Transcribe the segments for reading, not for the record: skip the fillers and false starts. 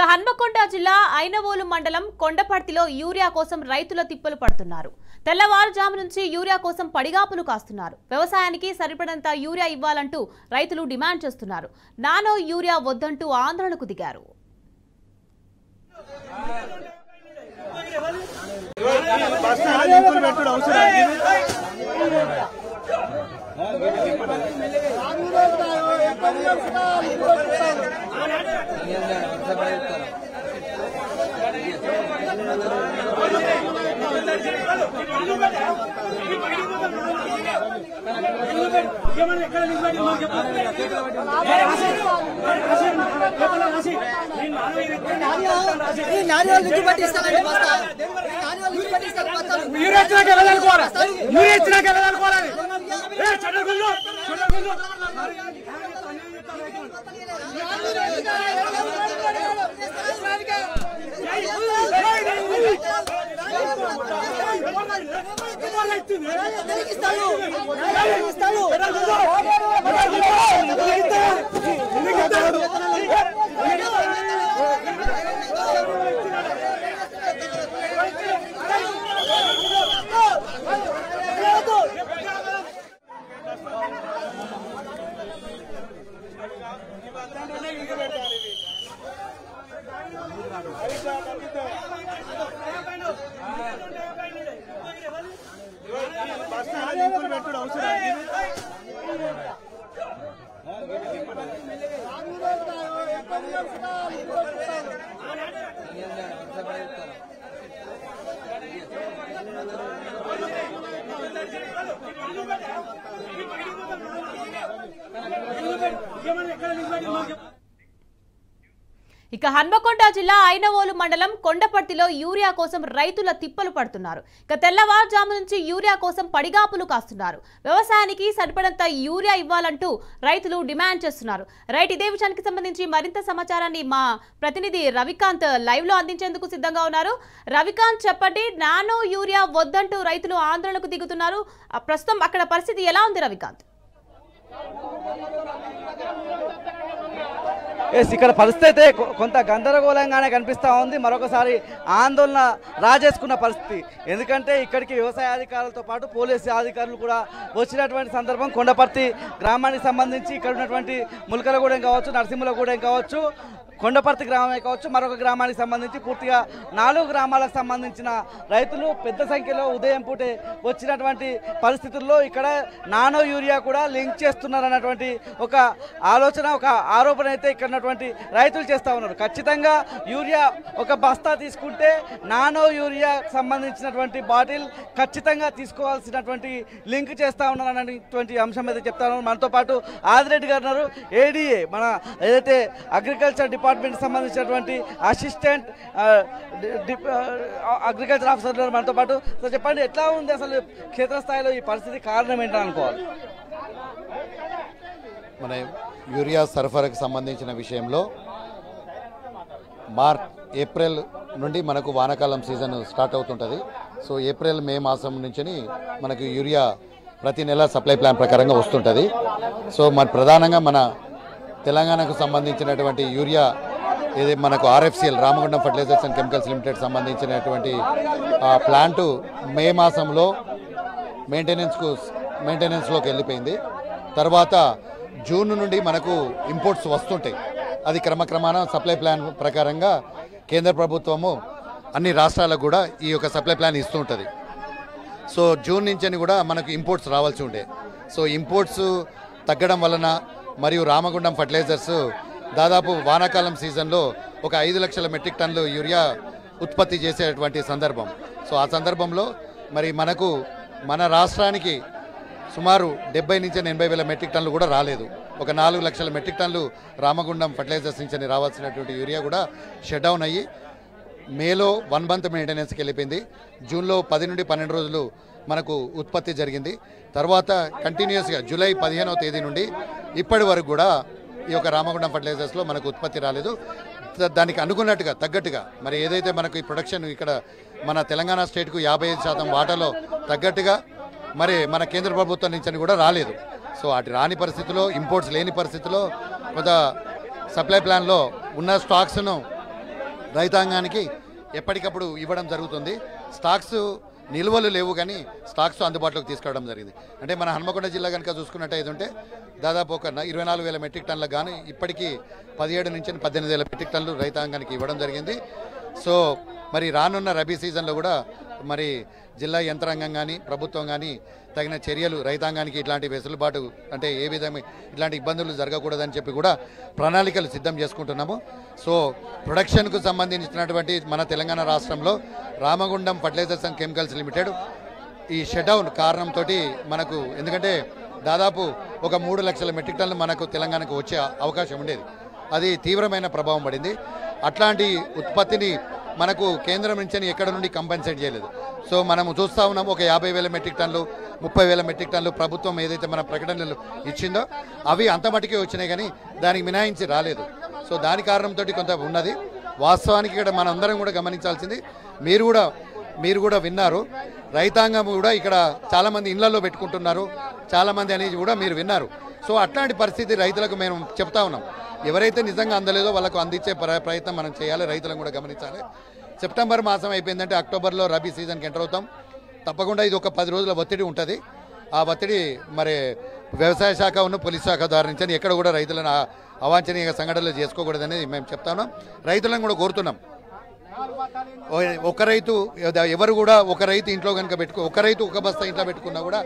హన్మకొండ జిల్లా ఐనవోలు మండలం కొండపర్తిలో యూరియా కోసం రైతుల తిప్పలు పడుతున్నారు. తెల్లవారుజాము నుంచి యూరియా కోసం పడిగాపులు కాస్తున్నారు. వ్యవసాయానికి సరిపడంత యూరియా ఇవ్వాలంటూ రైతులు డిమాండ్ చేస్తున్నారు. నానో యూరియా వద్దంటూ ఆందోళనకు దిగారు. హన్మకొండ జిల్లా ఐనవోలు మండలం కొండపర్తిలో యూరియా కోసం రైతుల తిప్పలు పడుతున్నారు. తెల్లవారుజాము నుంచి యూరియా కోసం పడిగాపులు కాస్తున్నారు. వ్యవసాయానికి సరిపడంత యూరియా ఇవ్వాలంటూ రైతులు డిమాండ్ చేస్తున్నారు. రైట్, ఇదే విషయానికి సంబంధించి మరింత సమాచారాన్ని మా ప్రతినిధి రవికాంత్ లైవ్ లో అందించేందుకు సిద్ధంగా ఉన్నారు. రవికాంత్, చెప్పండి, నానో యూరియా వద్దంటూ రైతులు ఆందోళనకు దిగుతున్నారు. ప్రస్తుతం అక్కడ పరిస్థితి ఎలా ఉంది రవికాంత్? ఇక్కడ పరిస్థితి కొంత గందరగోళంగానే కనిపిస్తూ ఉంది. మరొకసారి ఆందోళన రాజేసుకున్న పరిస్థితి. ఎందుకంటే ఇక్కడికి వ్యవసాయ అధికారులతో పాటు పోలీసు అధికారులు కూడా వచ్చినటువంటి సందర్భం. కొండపర్తి గ్రామానికి సంబంధించి ఇక్కడ ఉన్నటువంటి ములకలగూడెం కావచ్చు, నరసింహులగూడెం కావచ్చు, కొండపర్తి గ్రామమే కావచ్చు, మరొక గ్రామానికి సంబంధించి పూర్తిగా 4 గ్రామాలకు సంబంధించిన రైతులు పెద్ద సంఖ్యలో ఉదయం పూటే వచ్చినటువంటి పరిస్థితుల్లో ఇక్కడ నానో యూరియా కూడా లింక్ చేస్తున్నారన్నటువంటి ఒక ఆలోచన, ఒక ఆరోపణ అయితే ఇక్కడ ఉన్నటువంటి రైతులు చేస్తూ ఉన్నారు. ఖచ్చితంగా యూరియా ఒక బస్తా తీసుకుంటే నానో యూరియా సంబంధించినటువంటి బాటిల్ ఖచ్చితంగా తీసుకోవాల్సినటువంటి లింక్ చేస్తూ ఉన్నారన్నటువంటి అంశం అయితే చెప్తా ఉన్నారు. మనతో పాటు ఆదిరెడ్డి గారు ఉన్నారు, ఏడీఏ, మన ఏదైతే అగ్రికల్చర్ డిపార్ట్మెంట్ సంబంధించినటువంటి అసిస్టెంట్ అగ్రికల్చర్ ఆఫీసర్ మనతో పాటు. సో చెప్పండి, ఎట్లా ఉంది అసలు క్షేత్రస్థాయిలో ఈ పరిస్థితి? కారణం ఏంటని అనుకోవాలి? మన యూరియా సరఫరాకు సంబంధించిన విషయంలో ఏప్రిల్ నుండి మనకు వానాకాలం సీజన్ స్టార్ట్ అవుతుంటుంది. సో ఏప్రిల్ మే మాసం నుంచి మనకు యూరియా ప్రతి నెల సప్లై ప్లాన్ ప్రకారంగా వస్తుంటుంది. సో ప్రధానంగా మన తెలంగాణకు సంబంధించినటువంటి యూరియా ఇది మనకు RFCL Ramagundam fertilizers and chemicals limited సంబంధించినటువంటి ప్లాంటు మే మాసంలో మెయింటెనెన్స్లోకి వెళ్ళిపోయింది. తర్వాత జూన్ నుండి మనకు ఇంపోర్ట్స్ వస్తుంటాయి. అది క్రమక్రమాన సప్లై ప్లాన్ ప్రకారంగా కేంద్ర ప్రభుత్వము అన్ని రాష్ట్రాలకు కూడా ఈ యొక్క సప్లై ప్లాన్ ఇస్తూ ఉంటుంది. సో జూన్ నుంచి కూడా మనకు ఇంపోర్ట్స్ రావాల్సి ఉండే. సో ఇంపోర్ట్స్ తగ్గడం వలన మరియు రామగుండం ఫర్టిలైజర్స్ దాదాపు వానాకాలం సీజన్లో ఒక 5 లక్షల మెట్రిక్ టన్నులు యూరియా ఉత్పత్తి చేసేటువంటి సందర్భం. సో ఆ సందర్భంలో మరి మనకు మన రాష్ట్రానికి సుమారు 70 నుంచి 80 వేల మెట్రిక్ టన్నులు కూడా రాలేదు. ఒక 4 లక్షల మెట్రిక్ టన్నులు రామగుండం ఫర్టిలైజర్స్ నుంచి రావాల్సినటువంటి యూరియా కూడా షట్ డౌన్ అయ్యి మేలో 1 మంత్ మెయింటెనెన్స్కి వెళ్ళిపోయింది. జూన్లో 10 నుండి 12 రోజులు మనకు ఉత్పత్తి జరిగింది. తర్వాత కంటిన్యూస్గా జూలై 15వ తేదీ నుండి ఇప్పటి వరకు కూడా ఈ యొక్క రామగుండం ఫర్టిలైజర్స్లో మనకు ఉత్పత్తి రాలేదు. దానికి అనుకున్నట్టుగా తగ్గట్టుగా మరి ఏదైతే మనకు ఈ ప్రొడక్షన్ ఇక్కడ మన తెలంగాణ స్టేట్కు 55% వాటాలో తగ్గట్టుగా మరి మన కేంద్ర ప్రభుత్వం నుంచి కూడా రాలేదు. సో అటు రాని పరిస్థితిలో, ఇంపోర్ట్స్ లేని పరిస్థితిలో కొంత సప్లై ప్లాన్లో ఉన్న స్టాక్స్ను రైతాంగానికి ఎప్పటికప్పుడు ఇవ్వడం జరుగుతుంది. స్టాక్స్ నిల్వలు లేవు కానీ స్టాక్స్ అందుబాటులోకి తీసుకురావడం జరిగింది. అంటే మన హన్మకొండ జిల్లా కనుక చూసుకున్నట్టయితే ఉంటే దాదాపు ఒక 24,000 మెట్రిక్ టన్నులకు గాను ఇప్పటికీ 17 నుంచి 18,000 మెట్రిక్ టన్నులు రైతాంగానికి ఇవ్వడం జరిగింది. సో మరి రానున్న రబీ సీజన్లో కూడా మరి జిల్లా యంత్రాంగం కానీ ప్రభుత్వం కానీ తగిన చర్యలు రైతాంగానికి ఇట్లాంటి వెసులుబాటు అంటే ఏ విధంగా ఇట్లాంటి ఇబ్బందులు జరగకూడదని చెప్పి కూడా ప్రణాళికలు సిద్ధం చేసుకుంటున్నాము. సో ప్రొడక్షన్కు సంబంధించినటువంటి మన తెలంగాణ రాష్ట్రంలో Ramagundam fertilizers and chemicals limited ఈ షట్డౌన్ కారణంతో మనకు ఎందుకంటే దాదాపు ఒక 3 లక్షల మెట్రిక్ టన్నులు మనకు తెలంగాణకు వచ్చే అవకాశం ఉండేది. అది తీవ్రమైన ప్రభావం పడింది. అట్లాంటి ఉత్పత్తిని మనకు కేంద్రం నుంచి ఎక్కడ నుండి కంపెన్సేట్ చేయలేదు. సో మనము చూస్తూ ఉన్నాము ఒక 50,000 మెట్రిక్ టన్నులు 30,000 మెట్రిక్ టన్నులు ప్రభుత్వం ఏదైతే మన ప్రకటనలు ఇచ్చిందో అవి అంత మటుకే వచ్చినాయి కానీ దానికి మినహాయించి రాలేదు. సో దాని కారణంతో కొంత ఉన్నది. వాస్తవానికి ఇక్కడ మనందరం కూడా గమనించాల్సింది మీరు కూడా విన్నారు. రైతాంగం కూడా ఇక్కడ చాలామంది ఇళ్లలో పెట్టుకుంటున్నారు చాలామంది అనేది కూడా మీరు విన్నారు. సో అట్లాంటి పరిస్థితి రైతులకు మేము చెప్తా ఉన్నాం. ఎవరైతే నిజంగా అందలేదో వాళ్ళకు అందించే ప్రయత్నం మనం చేయాలి. రైతులను కూడా గమనించాలి. సెప్టెంబర్ మాసం అయిపోయిందంటే అక్టోబర్లో రబీ సీజన్కి ఎంటర్ అవుతాం. తప్పకుండా ఇది ఒక 10 రోజుల ఒత్తిడి ఉంటుంది. ఆ ఒత్తిడి మరి వ్యవసాయ శాఖ ఉన్న పోలీస్ శాఖ ద్వారా నుంచి ఎక్కడ కూడా రైతులను అవాంఛనీయ సంఘటనలు చేసుకోకూడదనేది మేము చెప్తాను. రైతులను కూడా కోరుతున్నాం. ఒక రైతు ఎవరు కూడా ఒక రైతు ఇంట్లో కనుక ఒక రైతు ఒక బస్తా ఇంట్లో పెట్టుకున్నా కూడా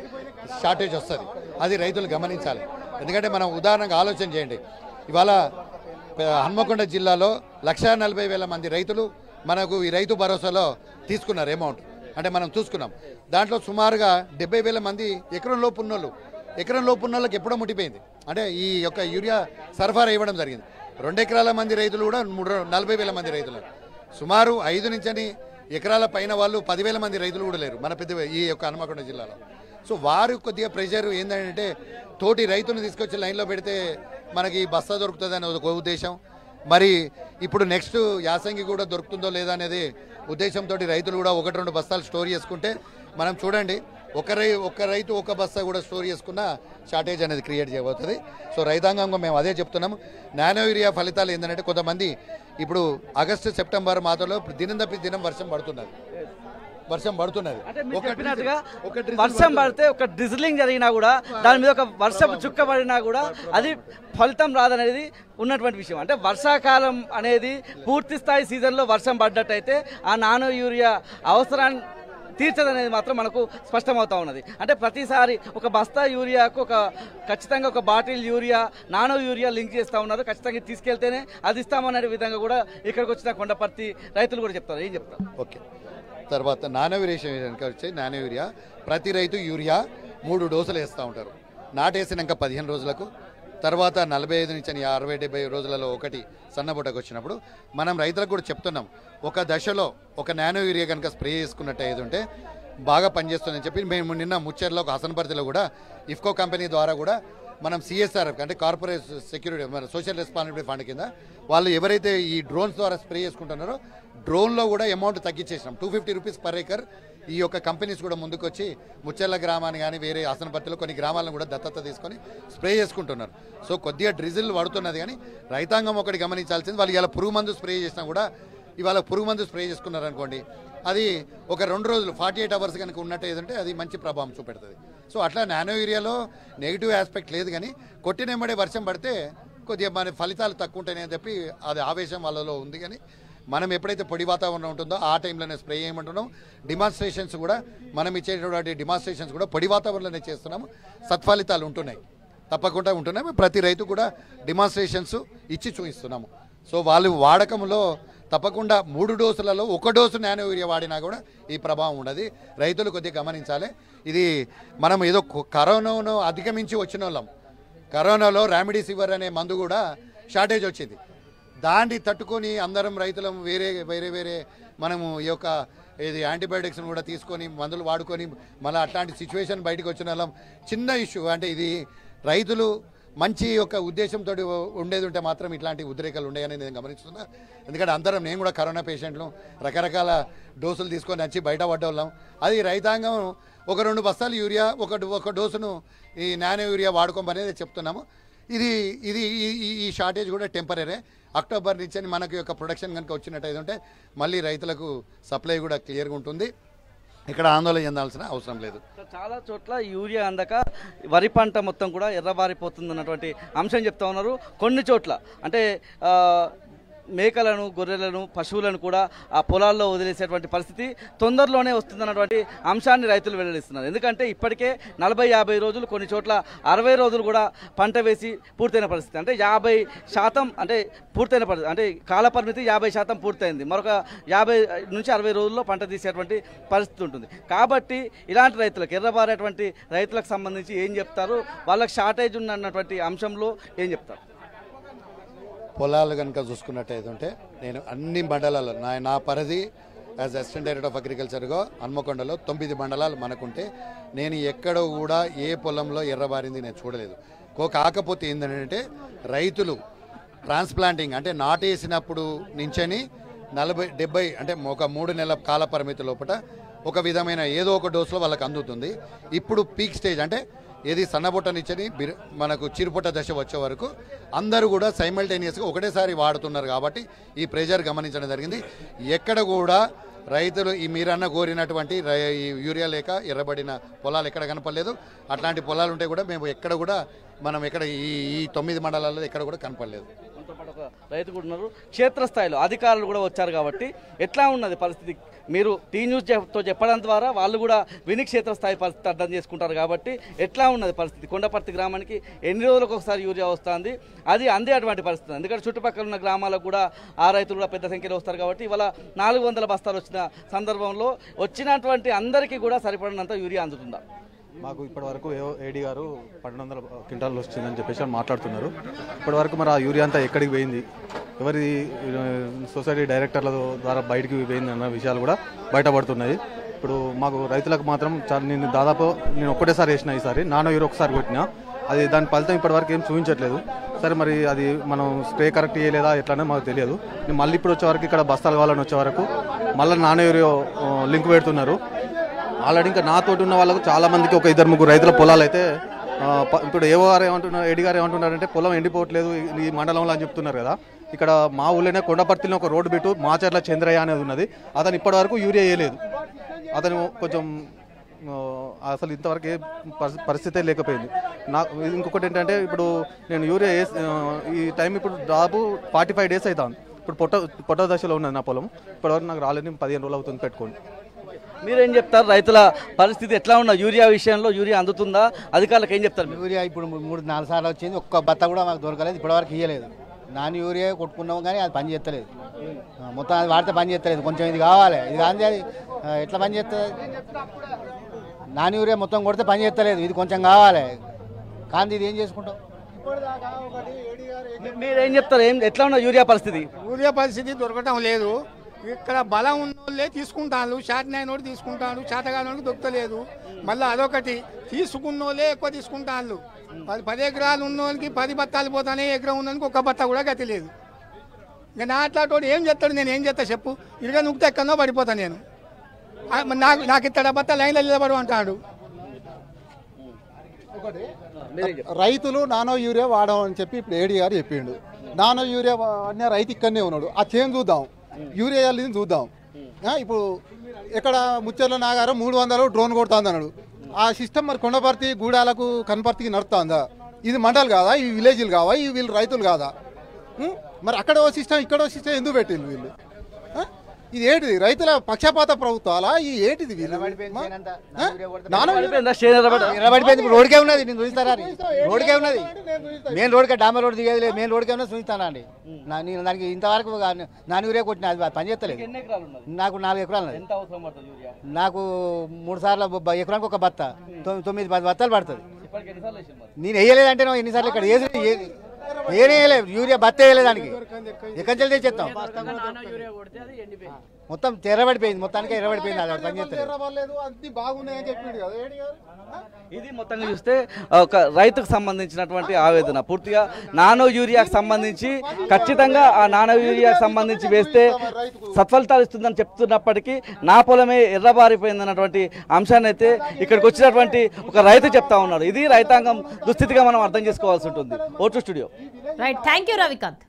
షార్టేజ్ వస్తుంది. అది రైతులు గమనించాలి. ఎందుకంటే మనం ఉదాహరణగా ఆలోచన చేయండి. ఇవాళ హన్మకొండ జిల్లాలో 140,000 మంది రైతులు మనకు ఈ రైతు భరోసాలో తీసుకున్నారు అమౌంట్. అంటే మనం చూసుకున్నాం. దాంట్లో సుమారుగా 70,000 మంది ఎకరం లోపు ఉన్నోళ్ళకి ఎప్పుడో ముట్టిపోయింది. అంటే ఈ యొక్క యూరియా సరఫరా ఇవ్వడం జరిగింది. 2 ఎకరాల మంది రైతులు కూడా 40,000 మంది రైతులు. సుమారు 5 నుంచి ఎకరాల పైన వాళ్ళు 10,000 మంది రైతులు కూడా లేరు మన ఈ యొక్క హన్మకొండ జిల్లాలో. సో వారు కొద్దిగా ప్రెషర్ ఏంటంటే తోటి రైతును తీసుకొచ్చి లైన్లో పెడితే మనకి బస్తా దొరుకుతుందని ఒక ఉద్దేశం. మరి ఇప్పుడు నెక్స్ట్ యాసంగి కూడా దొరుకుతుందో లేదా అనేది ఉద్దేశంతో రైతులు కూడా 1-2 బస్తాలు స్టోర్ చేసుకుంటే మనం చూడండి ఒక రైతు ఒక బస్తా కూడా స్టోర్ చేసుకున్న షార్టేజ్ అనేది క్రియేట్ చేయబోతుంది. సో రైతాంగంగా మేము అదే చెప్తున్నాము. నానో యూరియా ఫలితాలు ఏంటంటే కొంతమంది ఇప్పుడు ఆగస్టు సెప్టెంబర్ మాసంలో దినం తప్పి దినం వర్షం పడుతున్నది. వర్షం పడితే ఒక డ్రిజ్లింగ్ జరిగినా కూడా దాని మీద ఒక వర్షపు చుక్క పడినా కూడా అది ఫలితం రాదనేది ఉన్నటువంటి విషయం. అంటే వర్షాకాలం అనేది పూర్తి స్థాయి సీజన్లో వర్షం పడ్డట్టయితే ఆ నానో యూరియా అవసరాన్ని తీర్చదనేది మాత్రం మనకు స్పష్టమవుతా ఉన్నది. అంటే ప్రతిసారి ఒక బస్తా యూరియాకు ఖచ్చితంగా ఒక bottle urea nano urea link చేస్తూ ఉన్నారు. ఖచ్చితంగా తీసుకెళ్తేనే అది ఇస్తామనే విధంగా కూడా ఇక్కడికి వచ్చిన కొండపర్తి రైతులు కూడా చెప్తారు. ఏం చెప్తారు? ఓకే. తర్వాత నానో యూరియా ప్రతి రైతు యూరియా 3 డోసులు వేస్తూ ఉంటారు. నాటేసినాక 15 రోజులకు తర్వాత 45 నుంచి 60-70 రోజులలో ఒకటి సన్నబుట్టకు వచ్చినప్పుడు మనం రైతులకు కూడా చెప్తున్నాం. ఒక దశలో ఒక నానో యూరియా కనుక స్ప్రే చేసుకున్నట్టు ఏది ఉంటే బాగా పనిచేస్తుందని చెప్పి మేము నిన్న ముచ్చెర్లో ఒక హసన్పర్తిలో కూడా ఇఫ్కో కంపెనీ ద్వారా కూడా మనం సిఎస్ఆర్ అంటే కార్పొరేట్ సెక్యూరిటీ మన సోషల్ రెస్పాన్సిబిలిటీ ఫండ్ కింద వాళ్ళు ఎవరైతే ఈ డ్రోన్స్ ద్వారా స్ప్రే చేసుకుంటున్నారో డ్రోన్లో కూడా అమౌంట్ తగ్గించేసినాం. 250 rupees per acre. ఈ యొక్క కంపెనీస్ కూడా ముందుకు వచ్చి ముచ్చెర్ల గ్రామాన్ని కానీ వేరే హసన్పర్తిలో కొన్ని గ్రామాలను కూడా దత్తత తీసుకొని స్ప్రే చేసుకుంటున్నారు. సో కొద్దిగా డ్రిజిల్ పడుతున్నది కానీ రైతాంగం ఒకటి గమనించాల్సింది వాళ్ళు ఇలా పురుగు మందు స్ప్రే చేసినా కూడా ఇవాళ పురుగు మందు స్ప్రే చేసుకున్నారనుకోండి అది ఒక 2 రోజులు 48 అవర్స్ కనుక ఉన్నట్టు ఏదంటే అది మంచి ప్రభావం చూపెడుతుంది. సో అట్లా నానో యూరియాలో నెగిటివ్ ఆస్పెక్ట్ లేదు కానీ కొట్టినెమ్మడే వర్షం పడితే కొద్దిగా మన ఫలితాలు తక్కువ ఉంటాయని చెప్పి అది ఆవేశం వాళ్ళలో ఉంది. కానీ మనం ఎప్పుడైతే పొడి వాతావరణం ఉంటుందో ఆ టైంలోనే స్ప్రే చేయమంటున్నాం. డిమాన్స్ట్రేషన్స్ కూడా మనం ఇచ్చేటటువంటి డిమాన్స్ట్రేషన్స్ కూడా పొడి వాతావరణంలోనే చేస్తున్నాము. సత్ఫలితాలు ఉంటున్నాయి, తప్పకుండా ఉంటున్నాయి. ప్రతి రైతు కూడా డిమాన్స్ట్రేషన్స్ ఇచ్చి చూపిస్తున్నాము. సో వాళ్ళు వాడకంలో తప్పకుండా 3 డోసులలో 1 డోసు నానో యూరియా వాడినా కూడా ఈ ప్రభావం ఉండదు. రైతులు కొద్దిగా గమనించాలి. ఇది మనం ఏదో కరోనాను అధిగమించి వచ్చిన వాళ్ళం. కరోనాలో రామిడిసివిర్ అనే మందు కూడా షార్టేజ్ వచ్చింది. దాన్ని తట్టుకొని అందరం రైతులం వేరే మనము ఈ యొక్క ఇది యాంటీబయాటిక్స్ని కూడా తీసుకొని మందులు వాడుకొని మళ్ళీ అట్లాంటి సిచ్యువేషన్ బయటకు వచ్చిన వాళ్ళం. చిన్న ఇష్యూ అంటే ఇది రైతులు మంచి యొక్క ఉద్దేశంతో ఉండేది ఉంటే మాత్రం ఇట్లాంటి ఉద్రేకాలు ఉండేయని నేను గమనిస్తున్నా. ఎందుకంటే అందరం నేను కూడా కరోనా పేషెంట్లు రకరకాల డోసులు తీసుకొని వచ్చి బయట పడ్డవాళ్ళం. అది రైతాంగం ఒక 2 బస్తాలు యూరియా ఒక డోసును ఈ నానో యూరియా వాడుకోమనేది చెప్తున్నాము. ఇది ఇది ఈ షార్టేజ్ కూడా టెంపరీ. అక్టోబర్ నుంచి మనకు యొక్క ప్రొడక్షన్ కనుక వచ్చినట్టయితే మళ్ళీ రైతులకు సప్లై కూడా క్లియర్గా ఉంటుంది. ఇక్కడ ఆందోళన చెందాల్సిన అవసరం లేదు. చాలా చోట్ల యూరియా అందక వరి పంట మొత్తం కూడా ఎర్రబారిపోతుంది అన్నటువంటి అంశం చెప్తా ఉన్నారు. కొన్ని చోట్ల అంటే మేకలను, గొర్రెలను, పశువులను కూడా ఆ పొలాల్లో వదిలేసేటువంటి పరిస్థితి తొందరలోనే వస్తుందన్నటువంటి అంశాన్ని రైతులు వెల్లడిస్తున్నారు. ఎందుకంటే ఇప్పటికే 40-50 రోజులు, కొన్ని చోట్ల 60 రోజులు కూడా పంట వేసి పూర్తయిన పరిస్థితి. అంటే 50% అంటే పూర్తయిన పరిస్థితి, అంటే కాల పరిమితి 50% పూర్తయింది. మరొక 50 నుంచి 60 రోజుల్లో పంట తీసేటువంటి పరిస్థితి ఉంటుంది. కాబట్టి ఇలాంటి రైతులకు, ఎర్రబారేటువంటి రైతులకు సంబంధించి ఏం చెప్తారు, వాళ్ళకి షార్టేజ్ ఉన్నటువంటి అంశంలో ఏం చెప్తారు? పొలాలు కనుక చూసుకున్నట్టయితే నేను అన్ని మండలాల్లో నా పరిధి యాజ్ అసిస్టెంట్ డైరెక్టర్ ఆఫ్ అగ్రికల్చర్గా హన్మకొండలో 9 మండలాలు మనకుంటే నేను ఎక్కడ కూడా ఏ పొలంలో ఎర్రబారింది నేను చూడలేదు. కాకపోతే ఏంటంటే రైతులు ట్రాన్స్ప్లాంటింగ్ అంటే నాటేసినప్పుడు నుంచని 40-70 అంటే ఒక 3 నెలల కాల పరిమితి లోపల ఒక విధమైన ఏదో ఒక డోసులో వాళ్ళకి అందుతుంది. ఇప్పుడు పీక్ స్టేజ్ అంటే ఏది సన్నబొట్టనిచ్చని మనకు చిరుపొట్ట దశ వచ్చే వరకు అందరూ కూడా సైమల్టేనియస్గా ఒకటేసారి వాడుతున్నారు. కాబట్టి ఈ ప్రెజర్ గమనించడం జరిగింది. ఎక్కడ కూడా రైతులు ఈ మీరన్న కోరినటువంటి యూరియా లేక ఎర్రబడిన పొలాలు ఎక్కడ కనపడలేదు. అట్లాంటి పొలాలు ఉంటే కూడా మేము ఎక్కడ కూడా మనం ఎక్కడ ఈ 9 మండలాల్లో ఎక్కడ కూడా కనపడలేదు. రైతు కూడా ఉన్నారు, క్షేత్రస్థాయిలో అధికారులు కూడా వచ్చారు. కాబట్టి ఎట్లా ఉన్నది పరిస్థితి? మీరు టీ న్యూస్తో చెప్పడం ద్వారా వాళ్ళు కూడా విని క్షేత్రస్థాయి పరిస్థితి అర్థం చేసుకుంటారు. కాబట్టి ఎట్లా ఉన్నది పరిస్థితి? కొండపర్తి గ్రామానికి ఎన్ని రోజులకు ఒకసారి యూరియా వస్తుంది, అది అందే అటువంటి పరిస్థితి. ఎందుకంటే చుట్టుపక్కల ఉన్న గ్రామాలకు కూడా ఆ రైతులు కూడా పెద్ద సంఖ్యలో వస్తారు. కాబట్టి ఇవాళ 400 బస్తాలు వచ్చిన సందర్భంలో వచ్చినటువంటి అందరికీ కూడా సరిపడినంత యూరియా అందుతుందా? మాకు ఇప్పటివరకు ఏడీ గారు 1200 క్వింటాలు వచ్చిందని చెప్పేసి మాట్లాడుతున్నారు. ఇప్పటివరకు మరి ఆ యూరియా అంతా ఎక్కడికి పోయింది, ఎవరి సొసైటీ డైరెక్టర్ల ద్వారా బయటికి పోయింది అన్న విషయాలు కూడా బయటపడుతున్నాయి. ఇప్పుడు మాకు రైతులకు మాత్రం నేను ఒక్కటేసారి వేసిన, ఈసారి నానో యూరియా ఒకసారి కొట్టినా, అది దాని ఫలితం ఇప్పటివరకు ఏం చూపించట్లేదు. సరే మరి అది మనం స్ప్రే కరెక్ట్ చేయలేదా ఎట్లనే మాకు తెలియదు. మళ్ళీ ఇప్పుడు వచ్చే వరకు ఇక్కడ బస్తాలు కావాలని వచ్చే వరకు మళ్ళీ నానో యూరియా లింక్ పెడుతున్నారు. ఆల్రెడీ ఇంకా నాతోటి ఉన్న వాళ్ళకు చాలా మందికి ఒక 2-3 రైతుల పొలాలు అయితే ఇప్పుడు ఏఓ గారు ఏమంటున్నారు, ఏడీ గారు ఏమంటున్నారంటే పొలం ఎండిపోవట్లేదు ఈ మండలంలో అని చెప్తున్నారు కదా. ఇక్కడ మా ఊళ్ళోనే కొండపర్తిలో ఒక రోడ్డు పెట్టు మాచర్ల చంద్రయ్య అనేది ఉన్నది, అతను ఇప్పటివరకు యూరియా వేయలేదు. అతను కొంచెం అసలు ఇంతవరకు ఏ పరిస్థితే లేకపోయింది. ఇంకొకటి ఏంటంటే ఇప్పుడు నేను యూరియా ఈ టైం ఇప్పుడు దాదాపు 45 డేస్ అవుతాను. ఇప్పుడు పొట్ట దశలో ఉన్నది నా పొలం. ఇప్పటివరకు నాకు రాలేదు, 15 రోజులు అవుతుంది పెట్టుకోండి. మీరేం చెప్తారు? రైతుల పరిస్థితి ఎట్లా ఉన్నా యూరియా విషయంలో యూరియా అందుతుందా? అధికారులకు ఏం చెప్తారు? యూరియా ఇప్పుడు 3-4 సార్లు వచ్చింది, ఒక్క బత్త కూడా మాకు దొరకలేదు, ఇప్పటివరకు ఇవ్వలేదు. నాన్ యూరియా కొట్టుకున్నాము కానీ అది పని చేస్తలేదు. మొత్తం అది వాడితే పని చేస్తలేదు. కొంచెం ఇది కావాలి, ఇది కానీ అది ఎట్లా పని చేస్తుంది? నాన్ యూరియా మొత్తం కొడితే పని చేస్తలేదు, ఇది కొంచెం కావాలి కానీ ఇది ఏం చేసుకుంటాం? మీరేం చెప్తారు? ఎట్లా ఉన్న యూరియా పరిస్థితి? యూరియా పరిస్థితి దొరకటం లేదు. ఇక్కడ బలం ఉన్నోళ్ళే తీసుకుంటాను, శాతనైనోడు తీసుకుంటాను, శాతగానోడికి దొరకలేదు. మళ్ళీ అదొకటి, తీసుకున్నోళ్ళే ఎక్కువ తీసుకుంటాను. 10 ఎకరాలు ఉన్నోళ్ళకి 10 బత్తాలు పోతానే, ఎకరం ఉన్నోళ్ళకి 1 బత్తా కూడా గతి లేదు. ఇంకా నా అట్లాంటి ఏం చేస్తాడు? నేను ఏం చేస్తా చెప్పు? ఇరుగా నుక్కితే ఎక్కడో పడిపోతాను నేను. నాకు ఇత్తడ బత్తా లైన్లో నిలబడు అంటాడు. రైతులు నానో యూరియా వాడమని చెప్పి ఇప్పుడు ఏడీ గారు చెప్పిండు. నానో యూరియా వాడిన రైతు ఇక్కడనే ఉన్నాడు. ఆ చేంజ్ చూద్దాం, యూరియా చూద్దాం. ఇప్పుడు ఇక్కడ ముచ్చర్ల నాగారం 300 డ్రోన్ కొడుతుంది అన్నాడు. ఆ సిస్టమ్ మరి కొండపర్తి, గూడాలకు, కనపర్తికి నడుస్తుందా? ఇది మండలు కాదా? ఇవి విలేజ్లు కావా? ఇవి వీళ్ళు రైతులు కాదా? మరి అక్కడ ఓ సిస్టమ్, ఇక్కడ ఓ సిస్టమ్ ఎందుకు పెట్టింది వీళ్ళు? ఇది ఏంటిది? రైతుల పక్షపాత ప్రభుత్వాలా? ఈ ఏంటిది? ఎర్రబడిపోయింది. రోడ్కే ఉన్నది, నేను చూస్తారా? రోడ్కే ఉన్నది, మెయిన్ రోడ్కే, డాంబర్ రోడ్ దిగేది లేదు, మెయిన్ రోడ్కే ఉన్నది చూస్తానా అండి. నేను దానికి ఇంతవరకు నాన్ యూరియా కొట్టిన, అది పని చేస్తలేదు. నాకు 4 ఎకరాలు ఉన్నది. నాకు 3 సార్లు ఎకరానికి 1 బత్త, 9-10 బత్తాలు పడుతుంది. నేను వేయలేదంటే ఎన్నిసార్లు ఇక్కడ వేసి ఏనేయలేదు యూరియా బత్త వేయలేదు దానికి ఎక్కడి నుంచి తెచ్చేస్తాం మొత్తం ఎర్రబడిపోయింది మొత్తానికి ఎర్రబడిపోయింది అది పని ఎర్రబడలేదు అన్ని బాగున్నాయని చెప్పిండు కదా ఏడి గారు ఇది మొత్తంగా చూస్తే ఒక రైతుకు సంబంధించినటువంటి ఆవేదన పూర్తిగా నానో యూరియాకు సంబంధించి ఖచ్చితంగా ఆ నానో యూరియాకు సంబంధించి వేస్తే సత్ఫలితాలు ఇస్తుందని చెప్తున్నప్పటికీ నా పొలమే ఎర్రబారిపోయిందన్నటువంటి అంశాన్ని అయితే ఇక్కడికి వచ్చినటువంటి ఒక రైతు చెప్తా ఉన్నాడు. ఇది రైతాంగం దుస్థితిగా మనం అర్థం చేసుకోవాల్సి ఉంటుంది. Vote studio right, thank you Ravikanth.